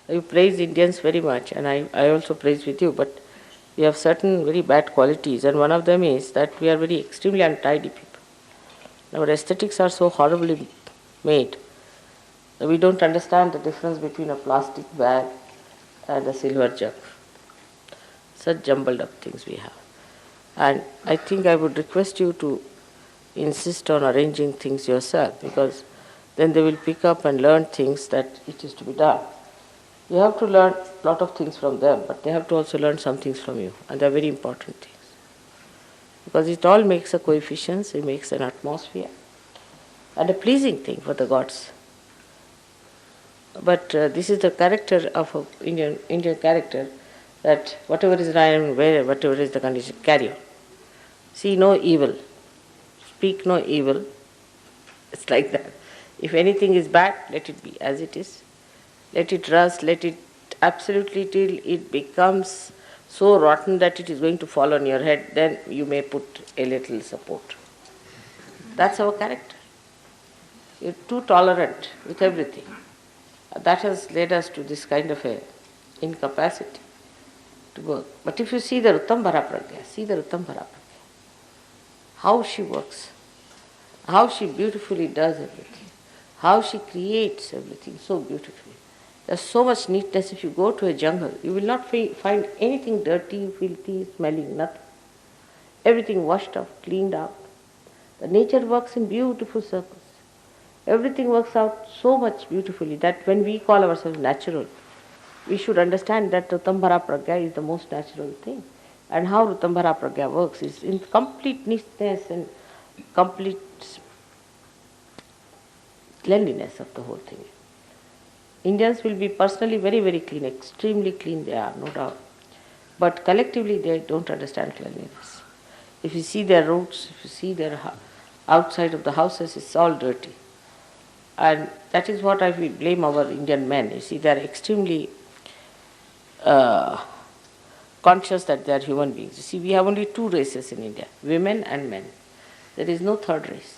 You praise Indians very much, and I also praise with you, but we have certain very bad qualities, and one of them is that we are very extremely untidy people. Our aesthetics are so horribly made that we don't understand the difference between a plastic bag and a silver jug. Such jumbled up things we have. And I think I would request you to insist on arranging things yourself, because then they will pick up and learn things that it is to be done. You have to learn a lot of things from them, but they have to also learn some things from you, and they are very important things. Because it all makes a coefficient, it makes an atmosphere, and a pleasing thing for the gods. But this is the character of an Indian character, that whatever is right, whatever is the condition, carry on. See no evil, speak no evil. It's like that. If anything is bad, let it be as it is. Let it rust, let it absolutely till it becomes so rotten that it is going to fall on your head, then you may put a little support. That's our character. You're too tolerant with everything. That has led us to this kind of a incapacity to work. But if you see the Rutambara Pragya, see the Rutambara Pragya, how she works, how she beautifully does everything, how she creates everything so beautifully. There's so much neatness. If you go to a jungle, you will not find anything dirty, filthy, smelling, nothing. Everything washed up, cleaned out. The nature works in beautiful circles. Everything works out so much beautifully that when we call ourselves natural, we should understand that Rutambara Pragya is the most natural thing. And how Rutambara Pragya works is in complete neatness and complete cleanliness of the whole thing. Indians will be personally very, very clean, extremely clean they are, no doubt. But collectively they don't understand cleanliness. If you see their roads, if you see their outside of the houses, it's all dirty. And that is what I will blame our Indian men. You see, they are extremely conscious that they are human beings. You see, we have only two races in India, women and men. There is no third race.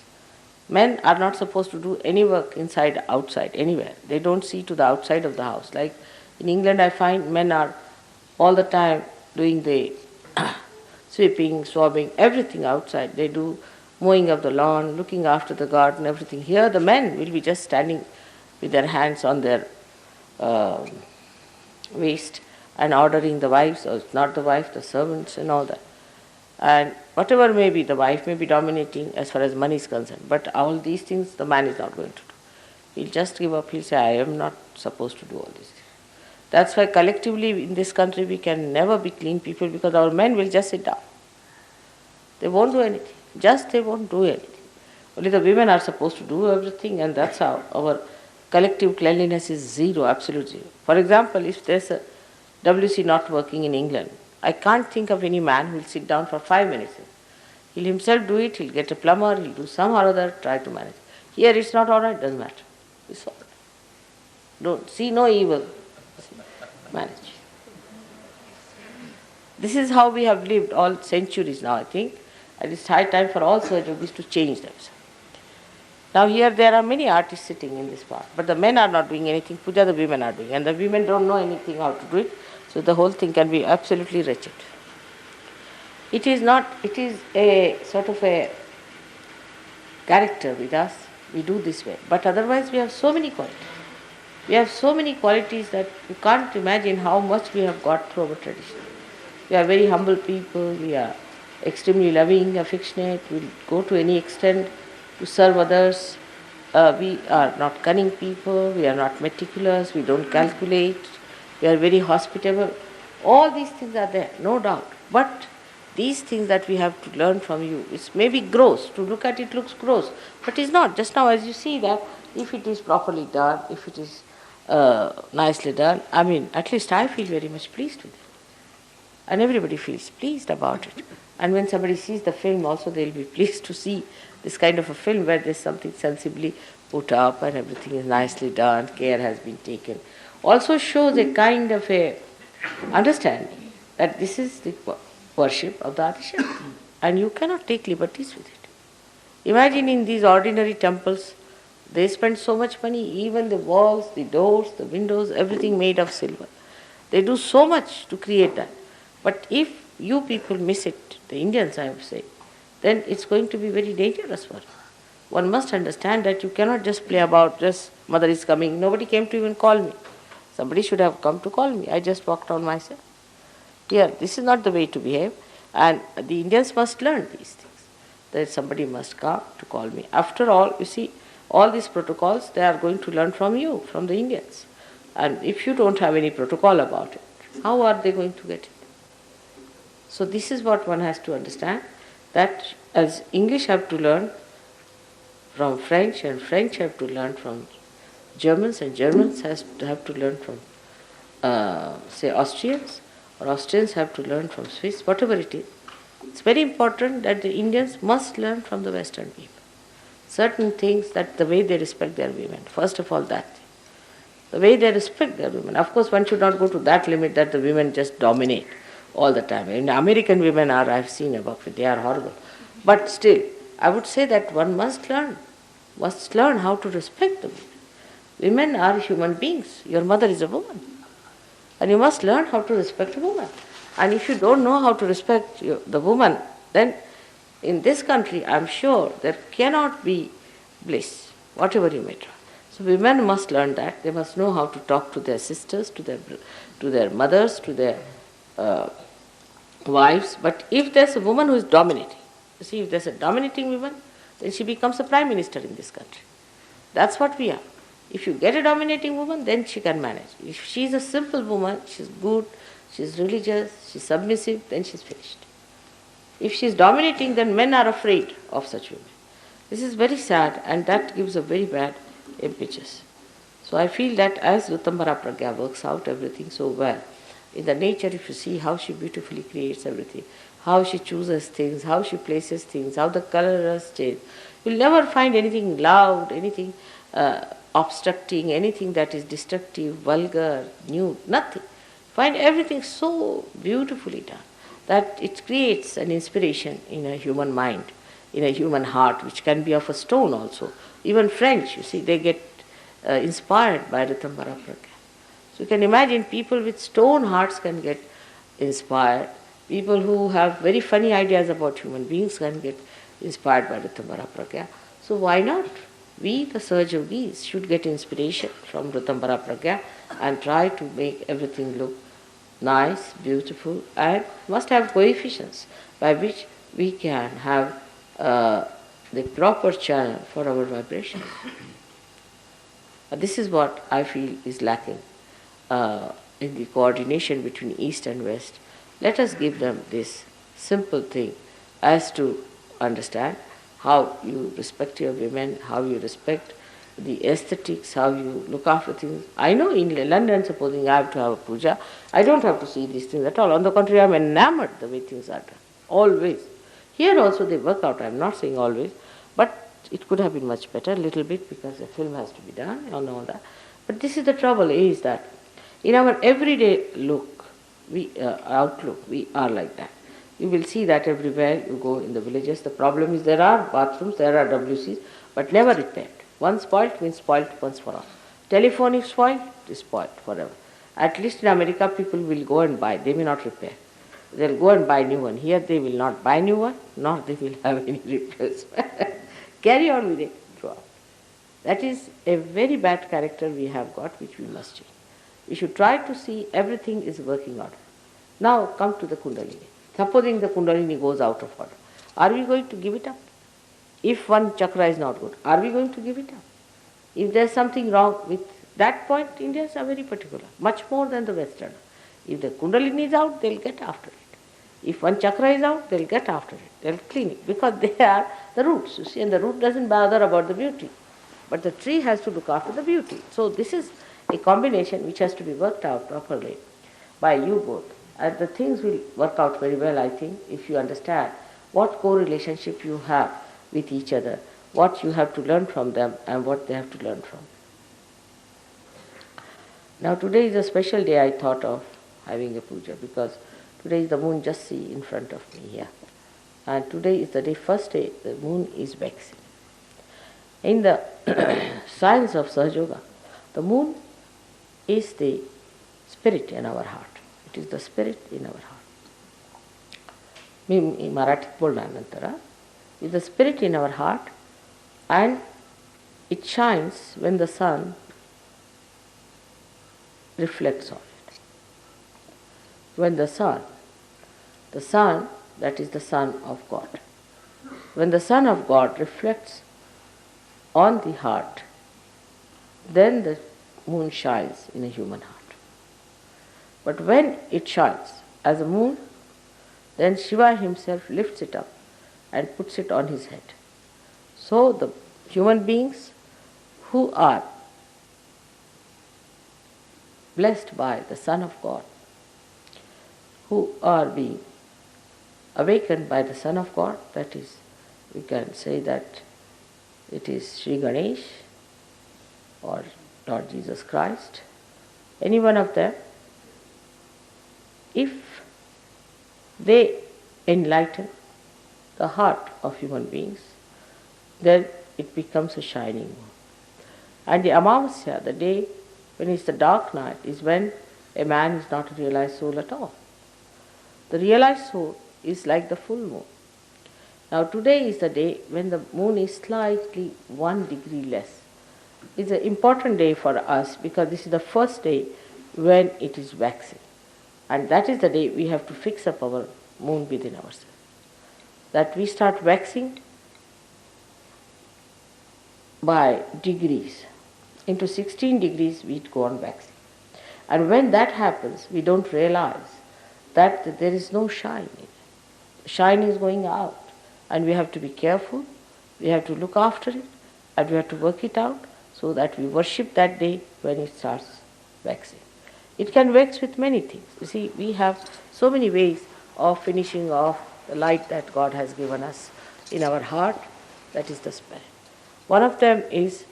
Men are not supposed to do any work inside, outside, anywhere. They don't see to the outside of the house. Like in England, I find men are all the time doing the sweeping, swabbing, everything outside. They do mowing of the lawn, looking after the garden, everything. Here the men will be just standing with their hands on their waist and ordering the wives, or not the wife, the servants and all that. And whatever may be, the wife may be dominating as far as money is concerned, but all these things the man is not going to do. He'll just give up, he'll say, I am not supposed to do all these things. That's why collectively in this country we can never be clean people, because our men will just sit down. They won't do anything. Just they won't do anything. Only the women are supposed to do everything, and that's how our collective cleanliness is zero, absolute zero. For example, if there's a WC not working in England, I can't think of any man who will sit down for 5 minutes. He'll himself do it, he'll get a plumber, he'll do some or other, try to manage. Here it's not all right, doesn't matter. It's all right. Don't see no evil. Manage. This is how we have lived all centuries now, I think. And it's high time for all Sahajayogis to change themselves. Now here there are many artists sitting in this part, but the men are not doing anything. Puja the women are doing, and the women don't know anything how to do it. So the whole thing can be absolutely wretched. It is a sort of a character with us. We do this way. But otherwise we have so many qualities. We have so many qualities that you can't imagine how much we have got through our tradition. We are very humble people. We are extremely loving, affectionate. We go to any extent to serve others. We are not cunning people. We are not meticulous. We don't calculate. We are very hospitable. All these things are there, no doubt. But these things that we have to learn from you, it's maybe gross. To look at it looks gross, but it's not. Just now as you see that, if it is properly done, if it is nicely done, I mean, at least I feel very much pleased with it. And everybody feels pleased about it. And when somebody sees the film also, they'll be pleased to see this kind of a film where there's something sensibly put up and everything is nicely done, care has been taken. Also shows a kind of a understanding that this is the worship of the Adishakti, and you cannot take liberties with it. Imagine in these ordinary temples, They spend so much money, even the walls, the doors, the windows, everything made of silver. They do so much to create that. But if you people miss it, the Indians I would say, then it's going to be very dangerous for you. One must understand that you cannot just play about, just mother is coming. Nobody came to even call me. Somebody should have come to call me. I just walked on myself. Here, this is not the way to behave. And the Indians must learn these things. That somebody must come to call me. After all, you see, all these protocols, they are going to learn from you, from the Indians. And if you don't have any protocol about it, how are they going to get it? So this is what one has to understand, that as English have to learn from French, and French have to learn from Germans, and Germans have to learn from, say, Austrians, or Austrians have to learn from Swiss, whatever it is. It's very important that the Indians must learn from the Western people. Certain things, that the way they respect their women, first of all that thing. The way they respect their women. Of course, one should not go to that limit that the women just dominate all the time. And American women are, I've seen about it, they are horrible. But still, I would say that one must learn how to respect the women. Women are human beings. Your mother is a woman. And you must learn how to respect a woman. And if you don't know how to respect the woman, then in this country, I'm sure there cannot be bliss, whatever you may try. So women must learn that. They must know how to talk to their sisters, to their mothers, to their wives. But if there's a woman who is dominating, you see, if there's a dominating woman, then she becomes a prime minister in this country. That's what we are. If you get a dominating woman, then she can manage. If she's a simple woman, she's good, she's religious, she's submissive, then she's finished. If she's dominating, then men are afraid of such women. This is very sad, and that gives a very bad impetus. So I feel that as Ritambara Pragya works out everything so well, in the nature, if you see how she beautifully creates everything, how she chooses things, how she places things, how the colors change, you'll never find anything loud, anything obstructing, anything that is destructive, vulgar, nude, nothing. Find everything so beautifully done that it creates an inspiration in a human mind, in a human heart, which can be of a stone also. Even French, you see, they get inspired by Ritambara Pragya. So you can imagine people with stone hearts can get inspired. People who have very funny ideas about human beings can get inspired by Ritambara Pragya. So why not? We, the Sahajayogis, should get inspiration from Ritambara Pragya and try to make everything look nice, beautiful, and must have coefficients by which we can have the proper channel for our vibration. This is what I feel is lacking in the coordination between East and West. Let us give them this simple thing as to understand how you respect your women, how you respect the aesthetics, how you look after things. I know in London, supposing I have to have a puja, I don't have to see these things at all. On the contrary, I am enamored the way things are done. Always. Here also they work out, I am not saying always, but it could have been much better, a little bit, because the film has to be done and all that. But this is the trouble, is that in our everyday look, outlook, we are like that. You will see that everywhere you go in the villages. The problem is there are bathrooms, there are WCs, but never repaired. One spoilt means spoilt once for all. Telephone is spoilt, it is spoilt forever. At least in America, people will go and buy. They may not repair. They'll go and buy new one. Here they will not buy new one, nor they will have any repairs. Carry on with it throughout. That is a very bad character we have got, which we must change. We should try to see everything is working order. Now come to the Kundalini. Supposing the Kundalini goes out of order, are we going to give it up? If one chakra is not good, are we going to give it up? If there is something wrong with that point, Indians are very particular, much more than the Western. If the Kundalini is out, they'll get after it. If one chakra is out, they'll get after it. They'll clean it, because they are the roots, you see, and the root doesn't bother about the beauty. But the tree has to look after the beauty. So this is a combination which has to be worked out properly by you both. And the things will work out very well, I think, if you understand what co-relationship you have with each other, what you have to learn from them and what they have to learn from. Now today is a special day I thought of having a puja, because today is the moon, just see in front of me here. And today is the day, first day, the moon is waxing. In the science of Sahaja the moon is the spirit in our heart. It is the spirit in our heart. मी मराठीत बोलणार नंतर. Is the spirit in our heart, and it shines when the sun reflects on it. When the sun, that is the Son of God. When the Son of God reflects on the heart, then the moon shines in a human heart. But when it shines as a moon, then Shiva himself lifts it up and puts it on his head. So the human beings who are blessed by the Son of God, who are being awakened by the Son of God, that is, we can say that it is Sri Ganesh or Lord Jesus Christ, any one of them, if they enlighten the heart of human beings, then it becomes a shining moon. And the Amavasya, the day when it's the dark night, is when a man is not a realized soul at all. The realized soul is like the full moon. Now today is the day when the moon is slightly 1 degree less. It's an important day for us because this is the first day when it is waxing. And that is the day we have to fix up our moon within ourselves. That we start waxing by degrees. Into 16 degrees we go on waxing. And when that happens, we don't realize that there is no shine in it. Shine is going out. And we have to be careful, we have to look after it, and we have to work it out so that we worship that day when it starts waxing. It can wax with many things. You see, we have so many ways of finishing off the light that God has given us in our heart, that is the spirit. One of them is,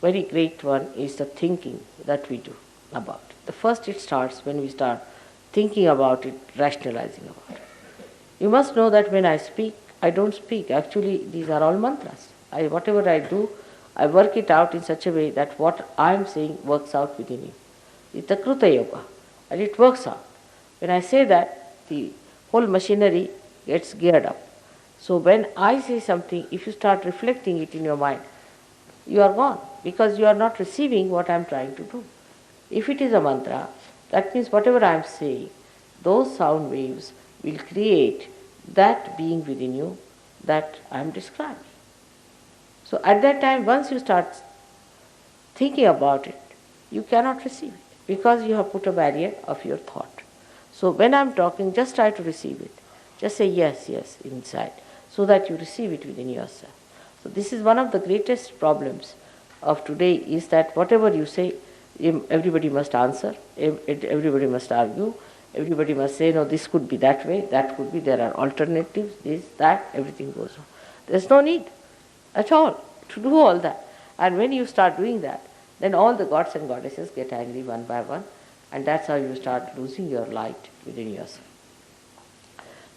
very great one, is the thinking that we do about it. The first it starts when we start thinking about it, rationalizing about it. You must know that when I speak, I don't speak. Actually, these are all mantras. Whatever I do, I work it out in such a way that what I am saying works out within you. It's the Kruta Yoga, and it works out. When I say that, the whole machinery gets geared up. So when I say something, if you start reflecting it in your mind, you are gone, because you are not receiving what I am trying to do. If it is a mantra, that means whatever I am saying, those sound waves will create that being within you that I am describing. So at that time, once you start thinking about it, you cannot receive it because you have put a barrier of your thought. So when I am talking, just try to receive it. Just say yes, yes inside, so that you receive it within yourself. So this is one of the greatest problems of today, is that whatever you say, everybody must answer, everybody must argue, everybody must say, no, this could be that way, that could be, there are alternatives, this, that, everything goes on. There's no need at all to do all that. And when you start doing that, then all the gods and goddesses get angry one by one, and that's how you start losing your light within yourself.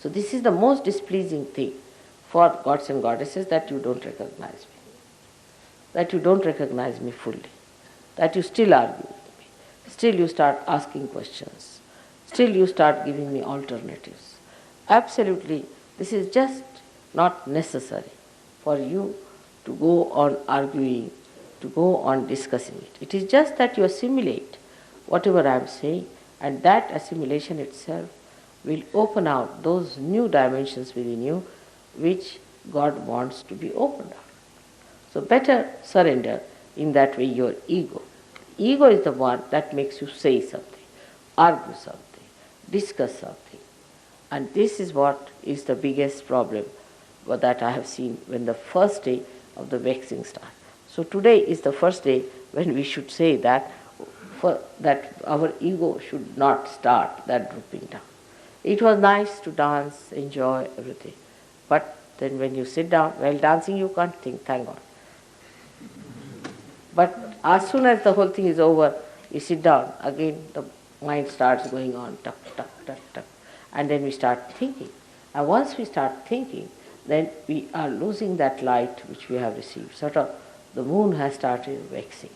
So this is the most displeasing thing for gods and goddesses, that you don't recognize me, that you don't recognize me fully, that you still argue with me, still you start asking questions, still you start giving me alternatives. Absolutely, this is just not necessary for you to go on arguing, to go on discussing it. It is just that you assimilate whatever I am saying, and that assimilation itself will open out those new dimensions within you which God wants to be opened out. So better surrender in that way your ego. Ego is the one that makes you say something, argue something, discuss something. And this is what is the biggest problem that I have seen when the first day of the waxing starts. So today is the first day when we should say that our ego should not start that drooping down. It was nice to dance, enjoy everything. But then when you sit down, while dancing you can't think, thank God. But as soon as the whole thing is over, you sit down, again the mind starts going on, tuck, tuck, tuck, tuck. And then we start thinking. And once we start thinking, then we are losing that light which we have received. Sort of the moon has started waxing.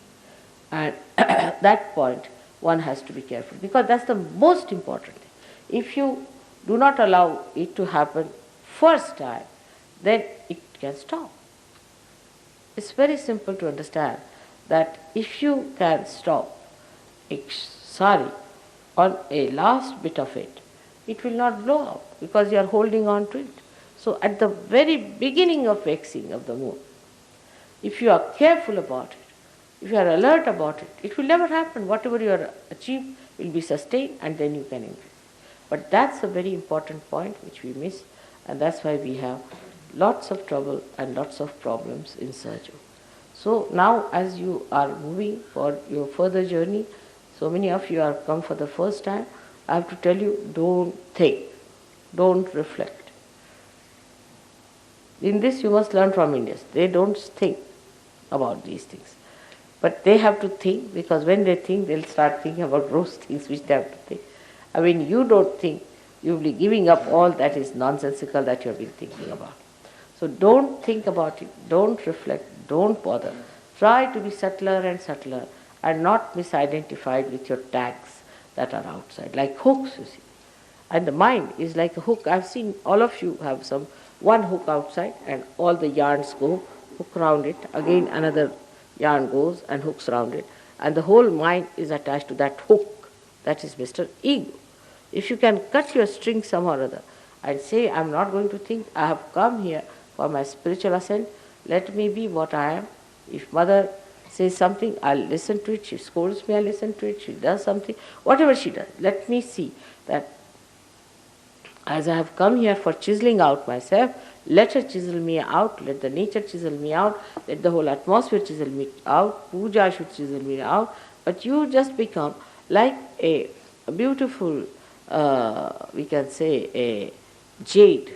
And at that point, one has to be careful, because that's the most important thing. If you do not allow it to happen first time, then it can stop. It's very simple to understand that if you can stop sari on a last bit of it, it will not blow up because you are holding on to it. So at the very beginning of waxing of the moon, if you are careful about it, if you are alert about it, it will never happen. Whatever you are achieved will be sustained, and then you can increase. But that's a very important point which we miss, and that's why we have lots of trouble and lots of problems in Sahaja. So now as you are moving for your further journey, so many of you are come for the first time, I have to tell you, don't think, don't reflect. In this you must learn from Indians. They don't think about these things. But they have to think, because when they think, they'll start thinking about those things which they have to think. I mean, you don't think, you'll be giving up all that is nonsensical that you have been thinking about. So don't think about it, don't reflect, don't bother. Try to be subtler and subtler and not misidentified with your tags that are outside, like hooks, you see. And the mind is like a hook. I've seen all of you have one hook outside, and all the yarns go, hook round it, again another yarn goes and hooks round it, and the whole mind is attached to that hook. That is Mr. Ego. If you can cut your string somehow or other and say, I'm not going to think, I have come here for my spiritual ascent, let me be what I am. If mother says something, I'll listen to it. She scolds me, I'll listen to it. She does something, whatever she does, let me see that as I have come here for chiseling out myself, let her chisel me out, let the nature chisel me out, let the whole atmosphere chisel me out, puja should chisel me out, but you just become like a beautiful, we can say, a jade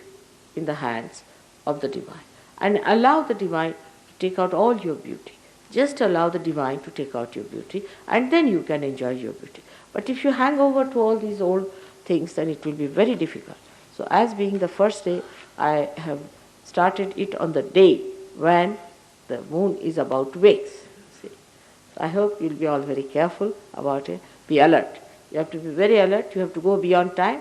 in the hands of the divine. And allow the divine to take out all your beauty. Just allow the divine to take out your beauty, and then you can enjoy your beauty. But if you hang over to all these old things, then it will be very difficult. So as being the first day, I have started it on the day when the moon is about to wax. See? So I hope you'll be all very careful about it. Be alert. You have to be very alert. You have to go beyond time.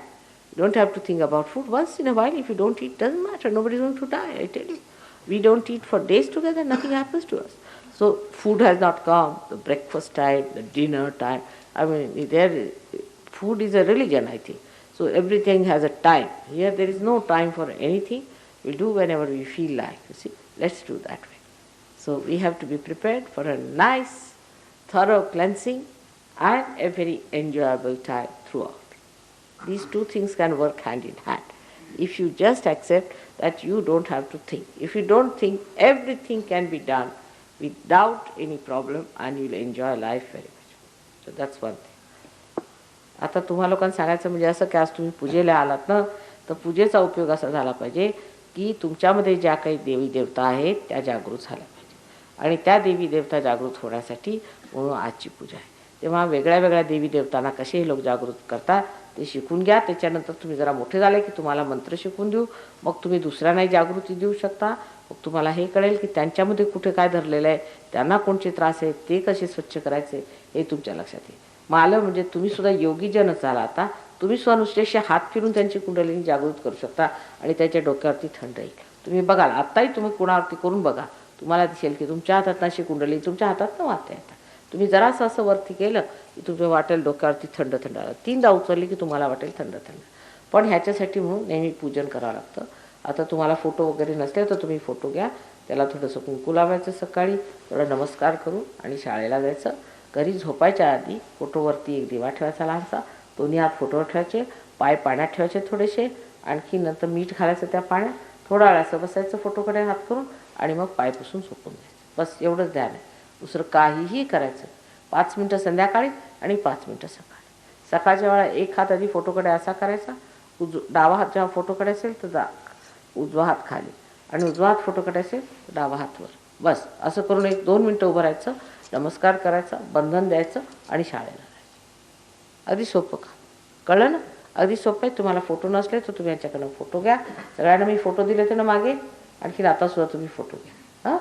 You don't have to think about food. Once in a while, if you don't eat, doesn't matter. Nobody's going to die, I tell you. We don't eat for days together, nothing happens to us. So food has not come, the breakfast time, the dinner time. I mean, food is a religion, I think. So everything has a time. Here there is no time for anything. We'll do whenever we feel like. You see, let's do that way. So we have to be prepared for a nice, thorough cleansing and a very enjoyable time throughout. These two things can work hand in hand. If you just accept that you don't have to think. If you don't think, everything can be done without any problem, and you'll enjoy life very much. So that's one thing. आता तुम्हा लोकांना सांगायचं म्हणजे असं की आज तुम्ही पूजेला आलात ना, तर पूजेचा उपयोग असा झाला पाहिजे की तुमच्यामध्ये ज्या काही देवी देवता आहेत त्या जागृत झाल्या पाहिजे, आणि त्या देवी देवता जागृत होण्यासाठी म्हणून आजची पूजा आहे. तेव्हा वेगळ्या वेगळ्या देवी देवतांना कसे हे लोक जागृत करतात ते शिकून घ्या. त्याच्यानंतर तुम्ही जरा मोठे झाले की तुम्हाला मंत्र शिकून देऊ, मग तुम्ही दुसऱ्यांनाही जागृती देऊ शकता. मग तुम्हाला हे कळेल की त्यांच्यामध्ये कुठे काय धरलेलं आहे, त्यांना कोणते त्रास आहेत, ते कसे स्वच्छ करायचे हे तुमच्या लक्षात येईल. मग आलं म्हणजे तुम्ही सुद्धा योगीजनच झाला. आता तुम्ही सुद्धा नुसतेसे हात फिरून त्यांची कुंडलिनी जागृत करू शकता आणि त्याच्या डोक्यावरती थंड येईल. तुम्ही बघाल, आत्ताही तुम्ही कोणावरती करून बघा, तुम्हाला दिसेल की तुमच्या हातात अशी कुंडली तुमच्या हातात न वाटता येतात. तुम्ही जरासं असं वरती केलं की तुमच्या वाटेल डोक्यावरती थंड थंड आलं. 3दा उचलली की तुम्हाला वाटेल थंड थंड. पण ह्याच्यासाठी म्हणून नेहमी पूजन करावं लागतं. आता तुम्हाला फोटो वगैरे नसले तर तुम्ही फोटो घ्या, त्याला थोडंसं कुंकू लावायचं, सकाळी थोडा नमस्कार करून आणि शाळेला जायचं. घरी झोपायच्या आधी फोटोवरती एक दिवा ठेवायचा लहानसा, दोन्ही हात फोटोवर ठेवायचे, पाय पाण्यात ठेवायचे थोडेसे, आणखी नंतर मीठ घालायचं त्या पाण्यात, थोडा वेळ असं बसायचं फोटोकडे हात करून, आणि मग पाय पुसून झोपून द्यायचं. बस एवढंच ध्यान आहे, दुसरं काहीही करायचं. 5 मिनटं संध्याकाळी आणि 5 मिनटं सकाळी. सकाळच्या वेळा एक हात आधी फोटोकडे असा करायचा, डावा हात जेव्हा फोटोकडे असेल तर उजवा हात खाली, आणि उजवा हात फोटोकडे असेल तर डावा हात वर. बस असं करून 1-2 मिनटं उभं राहायचं, नमस्कार करायचा, बंधन द्यायचं आणि शाळेला जायचं. अगदी सोपं का? कळलं ना? अगदी सोपं आहे. तुम्हाला फोटो नसले तर तुम्ही यांच्याकडनं फोटो घ्या. सगळ्यांना मी फोटो दिले होते ना मागे, आणखीन आता सुद्धा तुम्ही फोटो घ्या. हां.